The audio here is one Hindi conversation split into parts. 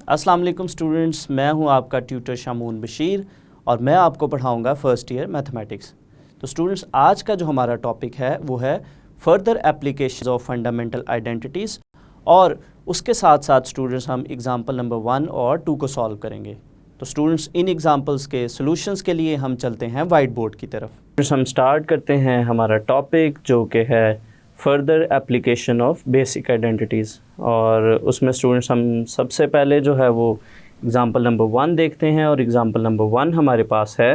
अस्सलाम वालेकुम स्टूडेंट्स, मैं हूं आपका ट्यूटर शामून बशीर और मैं आपको पढ़ाऊंगा फर्स्ट ईयर मैथमेटिक्स। तो स्टूडेंट्स, आज का जो हमारा टॉपिक है वो है further applications of fundamental identities और उसके साथ साथ स्टूडेंट्स हम एग्जांपल नंबर 1 और 2 को सॉल्व करेंगे। तो स्टूडेंट्स, इन एग्जांपल्स के सॉल्यूशंस के लिए हम चलते हैं वाइट बोर्ड की तरफ। हम स्टार्ट करते हैं हमारा टॉपिक जो कि है further application of basic identities, और उसमें स्टूडेंट्स हम सबसे पहले जो है वो एग्ज़ाम्पल नंबर 1 देखते हैं। और एग्ज़ाम्पल नंबर 1 हमारे पास है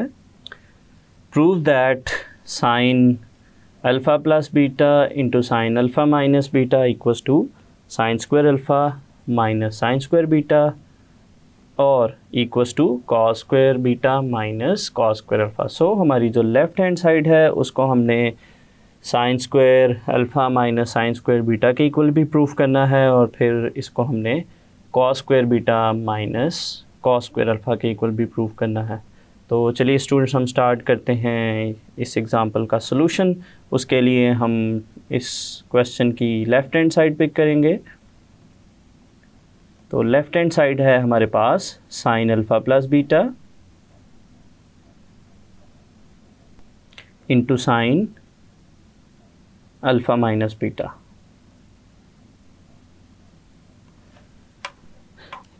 prove that sine alpha plus beta into sine alpha minus beta equals to sine square alpha minus sine square beta और equals to cos square beta minus cos square alpha. So हमारी जो लेफ़्ट हैंड साइड है उसको हमने sine square alpha minus sine square beta के इक्वल भी प्रूफ करना है, और फिर इसको हमने cos square beta minus cos square alpha के इक्वल भी प्रूफ करना है। तो चलिए स्टूडेंट्स, हम स्टार्ट करते हैं इस एग्ज़ाम्पल का सॉल्यूशन। उसके लिए हम इस क्वेश्चन की लेफ़्ट हैंड साइड पिक करेंगे। तो लेफ़्ट हैंड साइड है हमारे पास sine alpha plus beta into sine alpha minus beta.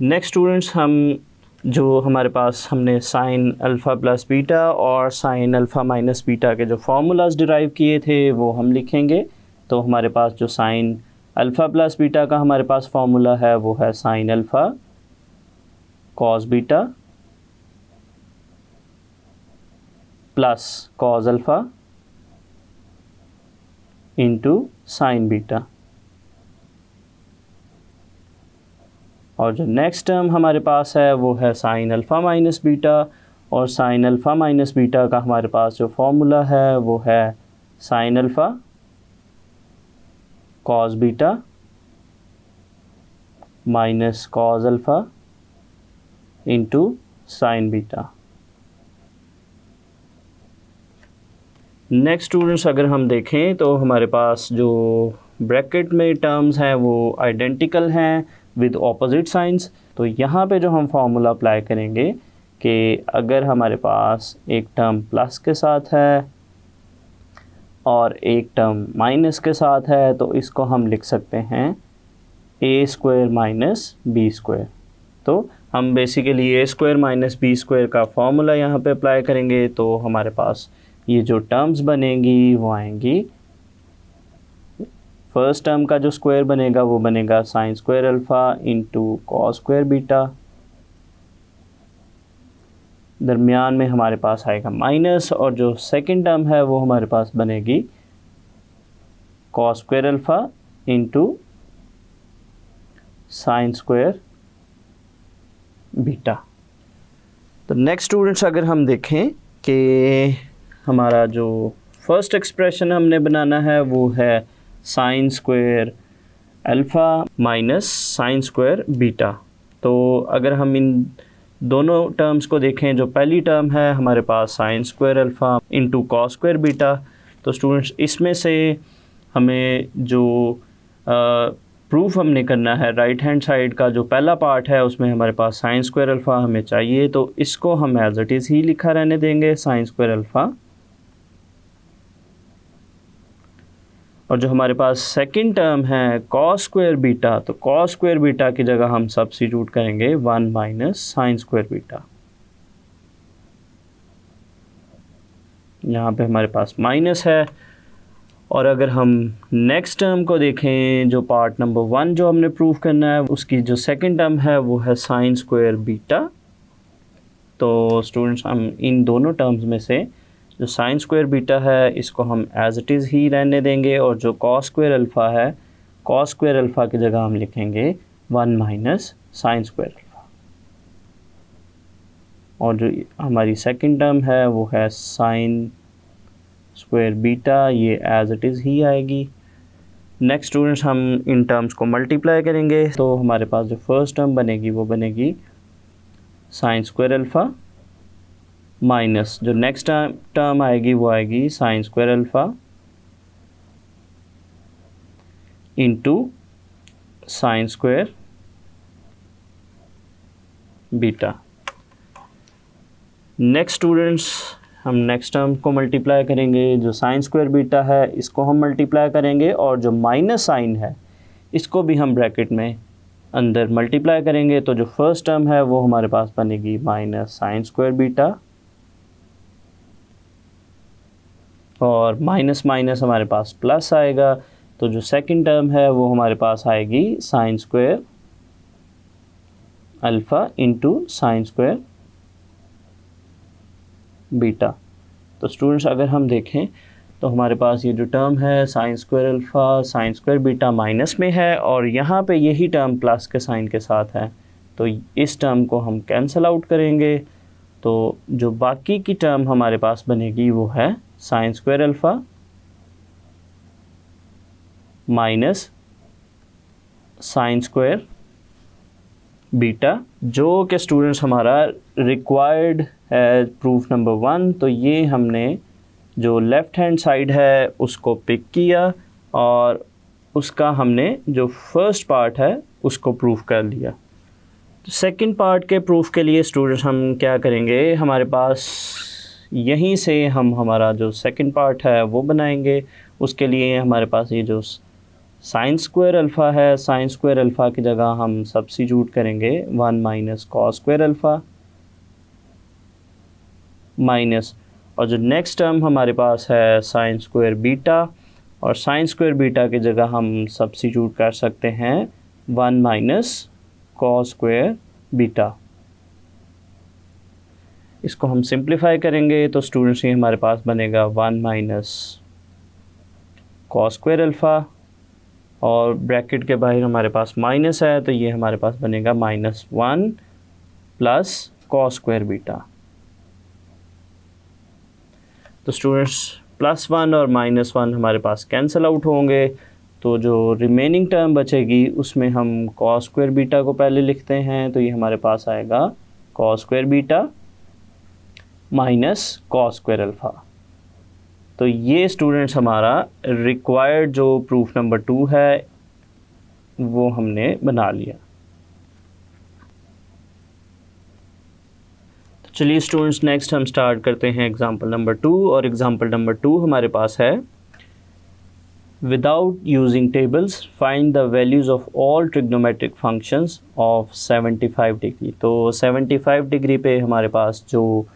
Next students, हम जो हमारे पास हमने साइन अल्फ़ा प्लस बीटा और साइन अल्फ़ा माइनस बीटा के जो फार्मूलाज डिराइव किए थे वो हम लिखेंगे। तो हमारे पास जो साइन अल्फ़ा प्लस बीटा का हमारे पास फार्मूला है वो है sine alpha cos beta plus cos alpha into sine beta. और जो नेक्स्ट टर्म हमारे पास है वो है साइन अल्फ़ा माइनस बीटा, और साइन अल्फ़ा माइनस बीटा का हमारे पास जो फॉर्मूला है वो है sine alpha cos beta minus cos alpha into sine beta. Next students, अगर हम देखें तो हमारे पास जो ब्रैकेट में टर्म्स हैं वो आइडेंटिकल हैं विद ऑपोजिट साइंस। तो यहाँ पे जो हम फार्मूला अप्लाई करेंगे कि अगर हमारे पास एक टर्म प्लस के साथ है और एक टर्म माइनस के साथ है तो इसको हम लिख सकते हैं ए स्क्वायर माइनस बी स्क्वायर। तो हम बेसिकली ए स्क्वायर माइनस बी स्क्वायर का फार्मूला यहाँ पे अप्लाई करेंगे तो हमारे पास ये जो टर्म्स बनेंगी वो आएंगी। फर्स्ट टर्म का जो स्क्वायर बनेगा वो बनेगा sign square alpha into cos square beta, दरमियान में हमारे पास आएगा माइनस, और जो सेकंड टर्म है वो हमारे पास बनेगी cos square alpha into sine square beta. तो नेक्स्ट स्टूडेंट्स, अगर हम देखें कि हमारा जो फर्स्ट एक्सप्रेशन हमने बनाना है वो है sign square alpha minus sine square beta. तो अगर हम इन दोनों टर्म्स को देखें, जो पहली टर्म है हमारे पास sine square alpha into cos square beta, तो स्टूडेंट्स इसमें से हमें जो प्रूफ हमने करना है राइट हैंड साइड का जो पहला पार्ट है उसमें हमारे पास साइन स्क्वायर अल्फ़ा हमें चाहिए, तो इसको हम एज इट इज़ ही लिखा रहने देंगे साइन स्क्वायर अल्फ़ा। और जो हमारे पास सेकंड टर्म है कॉस स्क्वायर बीटा, तो कॉस स्क्वायर बीटा की जगह हम सब्स्टिट्यूट करेंगे 1 माइनस साइन स्क्वायर बीटा। यहाँ पे हमारे पास माइनस है। और अगर हम नेक्स्ट टर्म को देखें, जो पार्ट नंबर 1 जो हमने प्रूफ करना है उसकी जो सेकंड टर्म है वो है साइन स्क्वायर बीटा। तो स्टूडेंट्स, हम इन दोनों टर्म्स में से जो साइन स्क्वायर बीटा है इसको हम एज इट इज़ ही रहने देंगे, और जो कॉस स्क्वायर अल्फ़ा है कॉस स्क्वायर अल्फ़ा की जगह हम लिखेंगे 1 माइनस साइन स्क्वायर अल्फ़ा। और जो हमारी सेकंड टर्म है वो है साइन स्क्वायर बीटा, ये एज इट इज़ ही आएगी। नेक्स्ट स्टूडेंट्स, हम इन टर्म्स को मल्टीप्लाई करेंगे तो हमारे पास जो फर्स्ट टर्म बनेगी वो बनेगी साइन स्क्वायर अल्फ़ा माइनस जो नेक्स्ट टर्म आएगी वो आएगी sign square alpha into sine square beta. Next students, हम नेक्स्ट टर्म को मल्टीप्लाई करेंगे। जो साइन स्क्वायर बीटा है इसको हम मल्टीप्लाई करेंगे, और जो माइनस साइन है इसको भी हम ब्रैकेट में अंदर मल्टीप्लाई करेंगे। तो जो फर्स्ट टर्म है वो हमारे पास बनेगी माइनस साइन स्क्वायर बीटा, और माइनस माइनस हमारे पास प्लस आएगा। तो जो सेकंड टर्म है वो हमारे पास आएगी sign square alpha into sine square beta. तो स्टूडेंट्स अगर हम देखें तो हमारे पास ये जो टर्म है sign square alpha sine square beta minus में है, और यहाँ पे यही टर्म प्लस के साइन के साथ है। तो इस टर्म को हम कैंसिल आउट करेंगे। तो जो बाकी की टर्म हमारे पास बनेगी वो है sign square alpha minus sine square beta, जो कि स्टूडेंट्स हमारा रिक्वायर्ड है प्रूफ नंबर 1। तो ये हमने जो लेफ़्ट हैंड साइड है उसको पिक किया, और उसका हमने जो फर्स्ट पार्ट है उसको प्रूफ कर लिया। तो सेकंड पार्ट के प्रूफ के लिए स्टूडेंट्स हम क्या करेंगे, हमारे पास यहीं से हम हमारा जो सेकंड पार्ट है वो बनाएंगे। उसके लिए हमारे पास ये जो साइन स्क्वायर अल्फ़ा है, साइन स्क्वायर अल्फ़ा की जगह हम सब्स्टिट्यूट करेंगे 1 minus cos square alpha minus, और जो नेक्स्ट टर्म हमारे पास है साइन स्क्वायर बीटा, और साइन स्क्वायर बीटा की जगह हम सब्स्टिट्यूट कर सकते हैं 1 माइनस कॉस स्क्वायर बीटा। इसको हम सिंप्लीफाई करेंगे तो स्टूडेंट्स ये हमारे पास बनेगा 1 माइनस कॉस स्क्वायर अल्फ़ा, और ब्रैकेट के बाहर हमारे पास माइनस है तो ये हमारे पास बनेगा -1 प्लस कॉस स्क्वायर बीटा। तो स्टूडेंट्स +1 और -1 हमारे पास कैंसिल आउट होंगे। तो जो रिमेनिंग टर्म बचेगी उसमें हम कॉस स्क्वायर बीटा को पहले लिखते हैं। तो ये हमारे पास आएगा cos square beta minus cos square alpha. तो ये स्टूडेंट्स हमारा रिक्वायर्ड जो प्रूफ नंबर 2 है वो हमने बना लिया। तो चलिए स्टूडेंट्स नेक्स्ट हम स्टार्ट करते हैं एग्जांपल नंबर 2, और एग्जांपल नंबर 2 हमारे पास है without using tables find the values of all trigonometric functions of 75 degree. तो 75 डिग्री पे हमारे पास जो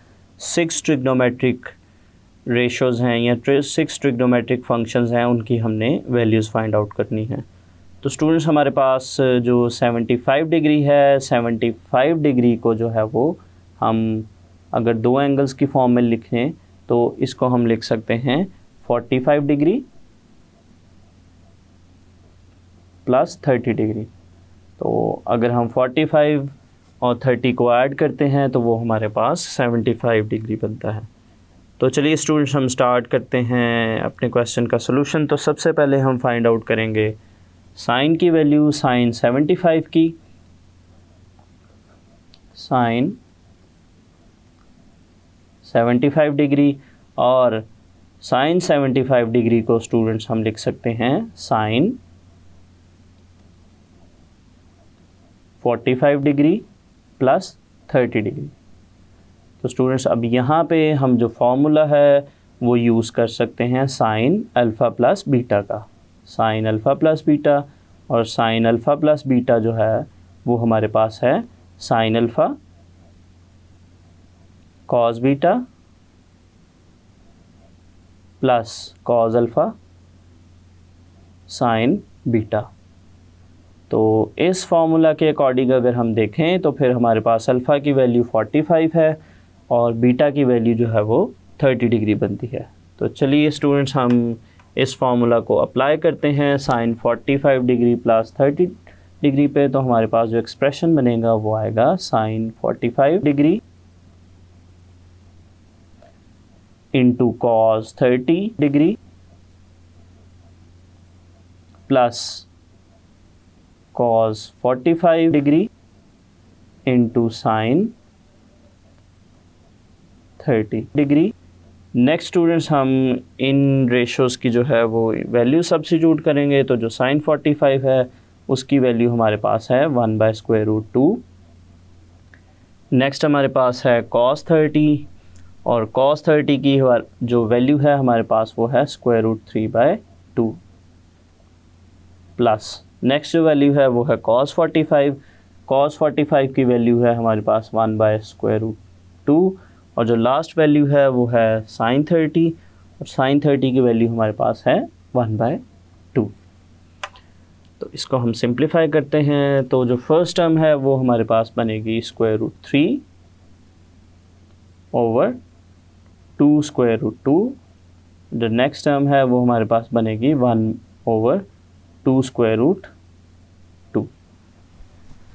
6 ट्रिग्नोमेट्रिक रेशोज़ हैं या 6 ट्रिग्नोमेट्रिक फंक्शंस हैं उनकी हमने वैल्यूज़ फाइंड आउट करनी है। तो स्टूडेंट्स हमारे पास जो 75 डिग्री है, 75 डिग्री को जो है वो हम अगर 2 एंगल्स की फॉर्म में लिखें तो इसको हम लिख सकते हैं 45 डिग्री प्लस 30 डिग्री। तो अगर हम 45 और 30 को ऐड करते हैं तो वो हमारे पास 75 डिग्री बनता है। तो चलिए स्टूडेंट्स हम स्टार्ट करते हैं अपने क्वेश्चन का सलूशन। तो सबसे पहले हम फाइंड आउट करेंगे साइन की वैल्यू, साइन 75 की, साइन 75 डिग्री, और साइन 75 डिग्री को स्टूडेंट्स हम लिख सकते हैं साइन 45 डिग्री प्लस 30 डिग्री। तो स्टूडेंट्स अब यहाँ पे हम जो फॉर्मूला है वो यूज़ कर सकते हैं साइन अल्फ़ा प्लस बीटा का। साइन अल्फ़ा प्लस बीटा, और साइन अल्फ़ा प्लस बीटा जो है वो हमारे पास है sine alpha cos beta plus cos alpha sine beta. तो इस फॉर्मूला के अकॉर्डिंग अगर हम देखें तो फिर हमारे पास अल्फ़ा की वैल्यू 45 है और बीटा की वैल्यू जो है वो 30 डिग्री बनती है। तो चलिए स्टूडेंट्स हम इस फार्मूला को अप्लाई करते हैं साइन 45 डिग्री प्लस 30 डिग्री पे। तो हमारे पास जो एक्सप्रेशन बनेगा वो आएगा sine 45 degree into cos 30 degree plus cos 45 degree into sine 30 degree. Next students हम इन रेशोज़ की जो है वो वैल्यू सब्स्टिट्यूट करेंगे। तो जो साइन 45 है उसकी वैल्यू हमारे पास है 1/√2 नेक्स्ट हमारे पास है cos 30 और cos 30 की जो वैल्यू है हमारे पास वो है √3/2 प्लस नेक्स्ट जो वैल्यू है वो है cos 45 की वैल्यू है हमारे पास 1/√2 और जो लास्ट वैल्यू है वो है sin 30 और sin 30 की वैल्यू हमारे पास है 1/2। तो इसको हम सिंप्लीफाई करते हैं तो जो फर्स्ट टर्म है वो हमारे पास बनेगी √3 ओवर 2√2। जो नेक्स्ट टर्म है वो हमारे पास बनेगी 1/2√2।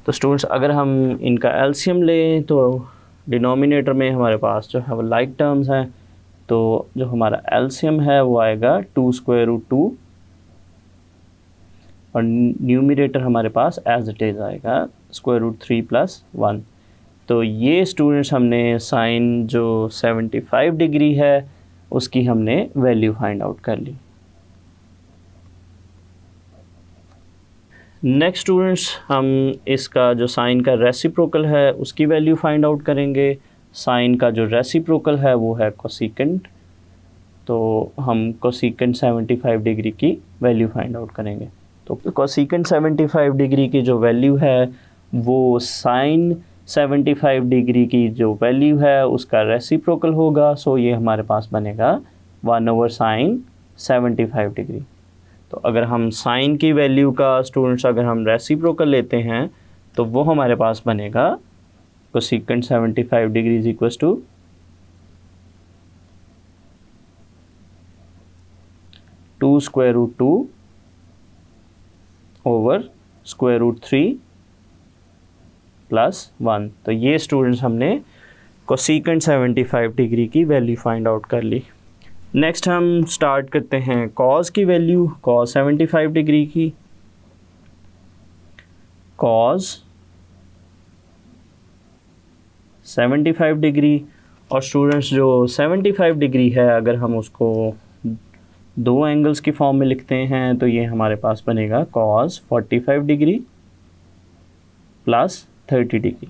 तो स्टूडेंट्स अगर हम इनका एलसीएम लें तो डिनोमिनेटर में हमारे पास जो है वो लाइक टर्म्स हैं, तो जो हमारा एलसीएम है वो आएगा 2√2 और न्यूमिनेटर हमारे पास एज इट इज़ आएगा √3 + 1। तो ये स्टूडेंट्स हमने साइन जो 75 डिग्री है उसकी हमने वैल्यू फाइंड आउट कर ली। नेक्स्ट स्टूडेंट्स हम इसका जो साइन का रेसिप्रोकल है उसकी वैल्यू फाइंड आउट करेंगे। साइन का जो रेसिप्रोकल है वो है कोसिकेंट, तो हम कोसिकेंट 75 डिग्री की वैल्यू फाइंड आउट करेंगे। तो कोसिकेंट 75 डिग्री की जो वैल्यू है वो साइन 75 डिग्री की जो वैल्यू है उसका रेसिप्रोकल होगा। सो ये हमारे पास बनेगा 1/sin 75 डिग्री। तो अगर हम साइन की वैल्यू का स्टूडेंट्स अगर हम रेसिप्रोकल लेते हैं तो वो हमारे पास बनेगा cosecant 75 degree is equal to 2√2 over √3 + 1। तो ये स्टूडेंट्स हमने कोसिकेंट 75 डिग्री की वैल्यू फाइंड आउट कर ली। नेक्स्ट हम स्टार्ट करते हैं कॉस की वैल्यू, कॉस 75 डिग्री की। कॉस 75 डिग्री और स्टूडेंट्स जो 75 डिग्री है अगर हम उसको दो एंगल्स की फॉर्म में लिखते हैं तो ये हमारे पास बनेगा cos 45 डिग्री + 30 डिग्री।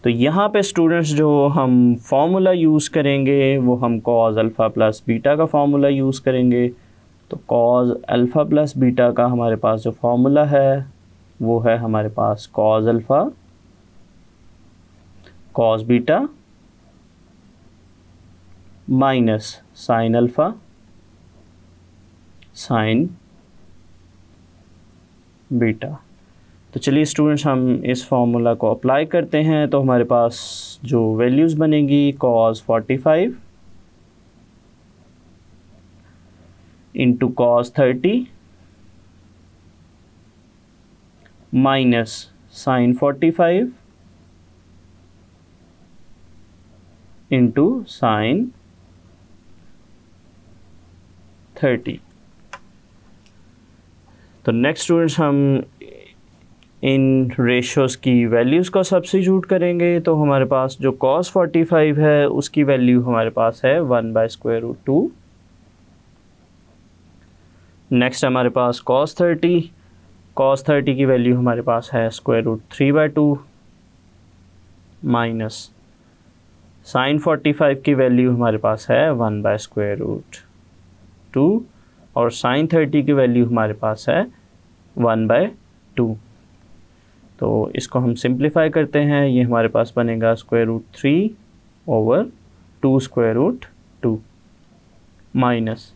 तो यहाँ पे स्टूडेंट्स जो हम फॉर्मूला यूज़ करेंगे वो हम cos अल्फ़ा + बीटा का फॉर्मूला यूज़ करेंगे। तो cos अल्फ़ा + बीटा का हमारे पास जो फॉर्मूला है वो है हमारे पास cos alpha cos beta minus sine alpha sine beta. तो चलिए स्टूडेंट्स हम इस फॉर्मूला को अप्लाई करते हैं तो हमारे पास जो वैल्यूज़ बनेगी cos 45 into cos 30 minus sine 45 into sine 30। तो नेक्स्ट स्टूडेंट्स हम इन रेशियोज़ की वैल्यूज़ को सब्स्टिट्यूट करेंगे तो हमारे पास जो cos 45 है उसकी वैल्यू हमारे पास है 1/√2। नेक्स्ट हमारे पास cos 30 की वैल्यू हमारे पास है √3/2 माइनस साइन 45 की वैल्यू हमारे पास है 1/√2 और साइन 30 की वैल्यू हमारे पास है 1/2। तो इसको हम सिंप्लीफाई करते हैं, ये हमारे पास बनेगा √3 ओवर 2√2 माइनस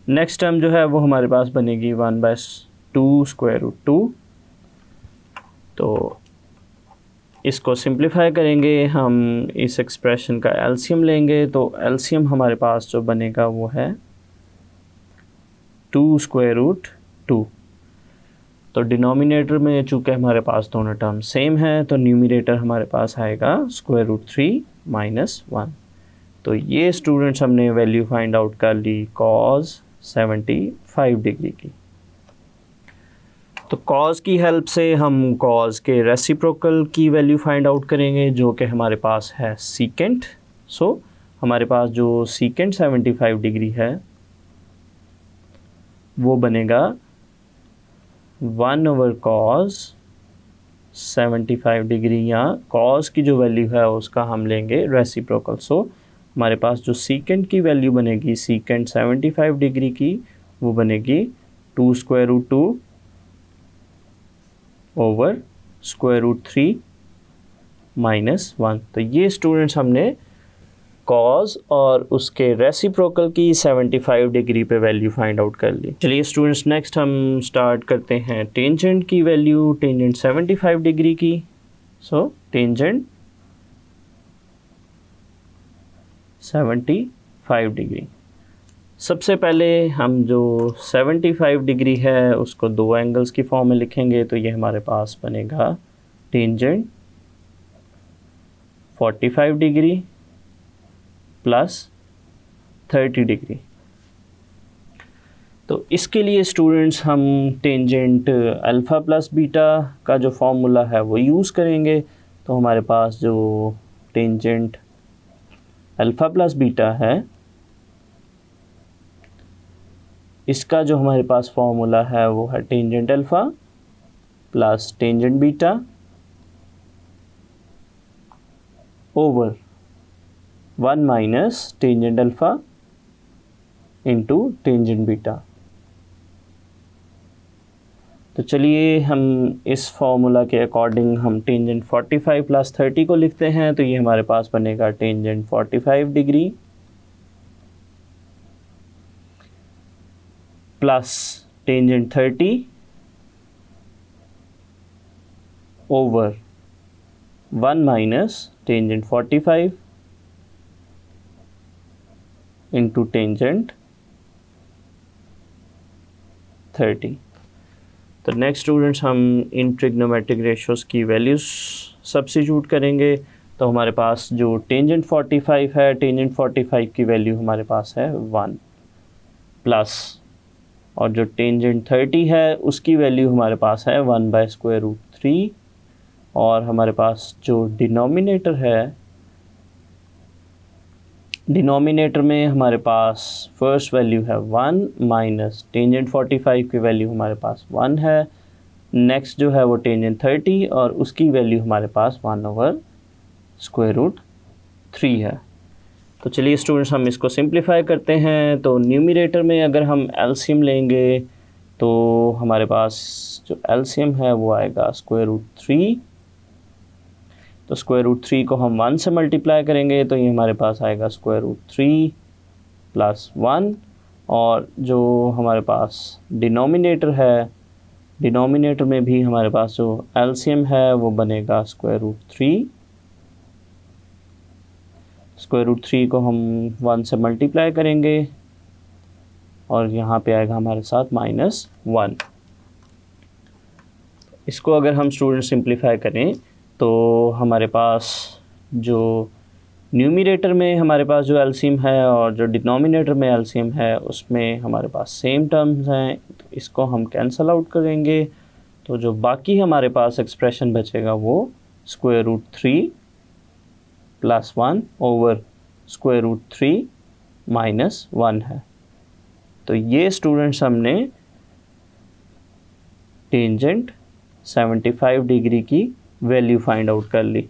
नेक्स्ट टर्म जो है वो हमारे पास बनेगी 1/2√2। तो इसको सिंप्लीफाई करेंगे हम, इस एक्सप्रेशन का एलसीएम लेंगे तो एलसीएम हमारे पास जो बनेगा वो है 2√2। तो डिनोमिनेटर में चूँकि हमारे पास दोनों टर्म सेम है तो न्यूमिनेटर हमारे पास आएगा √3 - 1। तो ये स्टूडेंट्स हमने वैल्यू फाइंड आउट कर ली cos 75 डिग्री की। तो cos की हेल्प से हम cos के रेसिप्रोकल की वैल्यू फाइंड आउट करेंगे जो कि हमारे पास है सीकेंट। सो हमारे पास जो सीकेंट 75 डिग्री है वो बनेगा 1/cos 75 डिग्री या कॉस की जो वैल्यू है उसका हम लेंगे रेसिप्रोकल। सो हमारे पास जो सीकेंट की वैल्यू बनेगी, सीकेंट 75 डिग्री की, वो बनेगी 2 square root 2 over square root 3 minus 1। तो ये स्टूडेंट्स हमने कॉस और उसके रेसिप्रोकल की 75 डिग्री पे वैल्यू फाइंड आउट कर ली। चलिए स्टूडेंट्स, नेक्स्ट हम स्टार्ट करते हैं टेंजेंट की वैल्यू, टेंजेंट 75 डिग्री की। So tangent 75 degree. सबसे पहले हम जो 75 डिग्री है उसको दो एंगल्स की फॉर्म में लिखेंगे, तो ये हमारे पास बनेगा टेंजेंट 45 डिग्री प्लस 30 डिग्री। तो इसके लिए स्टूडेंट्स हम टेंजेंट अल्फ़ा प्लस बीटा का जो फॉर्मूला है वो यूज़ करेंगे। तो हमारे पास जो टेंजेंट अल्फ़ा प्लस बीटा है, इसका जो हमारे पास फॉर्मूला है वो है tangent alpha plus tangent beta over 1 minus tangent alpha into tangent beta. तो चलिए हम इस फॉर्मूला के अकॉर्डिंग हम टेंजेंट 45 प्लस 30 को लिखते हैं। तो ये हमारे पास बनेगा tangent 45 degree plus tangent 30 over 1 minus tangent 45 into tangent 30। तो नेक्स्ट स्टूडेंट्स हम इन ट्रिग्नोमेट्रिक रेशियोज़ की वैल्यूज़ सब्स्टिट्यूट करेंगे। तो हमारे पास जो टेंजेंट 45 है, टेंजेंट 45 की वैल्यू हमारे पास है 1 प्लस, और जो टेंजेंट 30 है उसकी वैल्यू हमारे पास है 1 बाय स्क्वायर रूट 3, और हमारे पास जो डिनोमिनेटर है, डिनोमिनेटर में हमारे पास फर्स्ट वैल्यू है 1 माइनस टेंजेंट 45 की वैल्यू हमारे पास 1 है। नेक्स्ट जो है वो टेंजेंट 30 और उसकी वैल्यू हमारे पास 1 ओवर स्क्वायर रूट 3 है। तो चलिए स्टूडेंट्स हम इसको सिंप्लीफाई करते हैं। तो न्यूमरेटर में अगर हम एलसीएम लेंगे तो हमारे पास जो एलसीएम है वो आएगा स्क्वायर रूट 3। तो स्क्वायर रूट 3 को हम 1 से मल्टीप्लाई करेंगे तो ये हमारे पास आएगा स्क्वायर रूट 3 प्लस 1, और जो हमारे पास डिनोमिनेटर है, डिनोमिनेटर में भी हमारे पास जो एलसीएम है वो बनेगा स्क्वायर रूट 3। स्क्वायर रूट 3 को हम 1 से मल्टीप्लाई करेंगे और यहाँ पे आएगा हमारे साथ -1। इसको अगर हम स्टूडेंट सिंप्लीफाई करें तो हमारे पास जो न्यूमरेटर में हमारे पास जो एलसीएम है और जो डिनोमिनेटर में एलसीएम है उसमें हमारे पास सेम टर्म्स हैं, तो इसको हम कैंसल आउट करेंगे। तो जो बाकी हमारे पास एक्सप्रेशन बचेगा वो square root 3 plus 1 over square root 3 minus 1 है। तो ये स्टूडेंट्स हमने टेंजेंट 75 डिग्री की वैल्यू फाइंड आउट कर ली।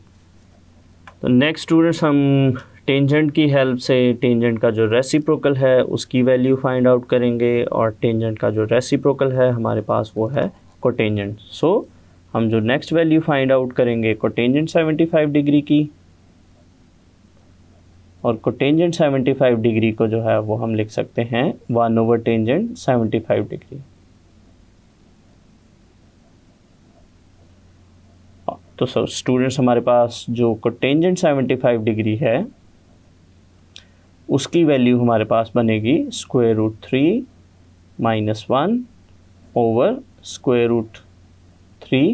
तो नेक्स्ट स्टूडेंट्स हम टेंजेंट की हेल्प से टेंजेंट का जो रेसिप्रोकल है उसकी वैल्यू फाइंड आउट करेंगे, और टेंजेंट का जो रेसिप्रोकल है हमारे पास वो है कोटेंजेंट। सो हम जो नेक्स्ट वैल्यू फाइंड आउट करेंगे कोटेंजेंट 75 डिग्री की, और कोटेंजेंट 75 डिग्री को जो है वो हम लिख सकते हैं 1 ओवर टेंजेंट 75 डिग्री। तो स्टूडेंट्स हमारे पास जो कोटेंजेंट 75 डिग्री है उसकी वैल्यू हमारे पास बनेगी square root 3 minus 1 over square root 3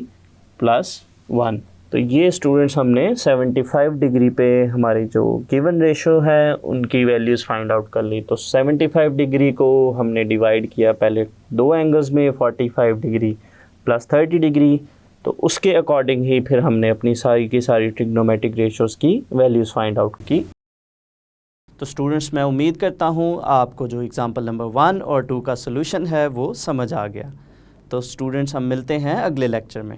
plus 1। तो ये स्टूडेंट्स हमने 75 डिग्री पे हमारी जो गिवन रेशो है उनकी वैल्यूज़ फाइंड आउट कर ली। तो 75 डिग्री को हमने डिवाइड किया पहले दो एंगल्स में, 45 डिग्री प्लस 30 डिग्री। तो उसके अकॉर्डिंग ही फिर हमने अपनी सारी की सारी ट्रिग्नोमेट्रिक रेशियोज़ की वैल्यूज़ फाइंड आउट की। तो स्टूडेंट्स मैं उम्मीद करता हूँ आपको जो एग्ज़ाम्पल नंबर 1 और 2 का सलूशन है वो समझ आ गया। तो स्टूडेंट्स हम मिलते हैं अगले लेक्चर में।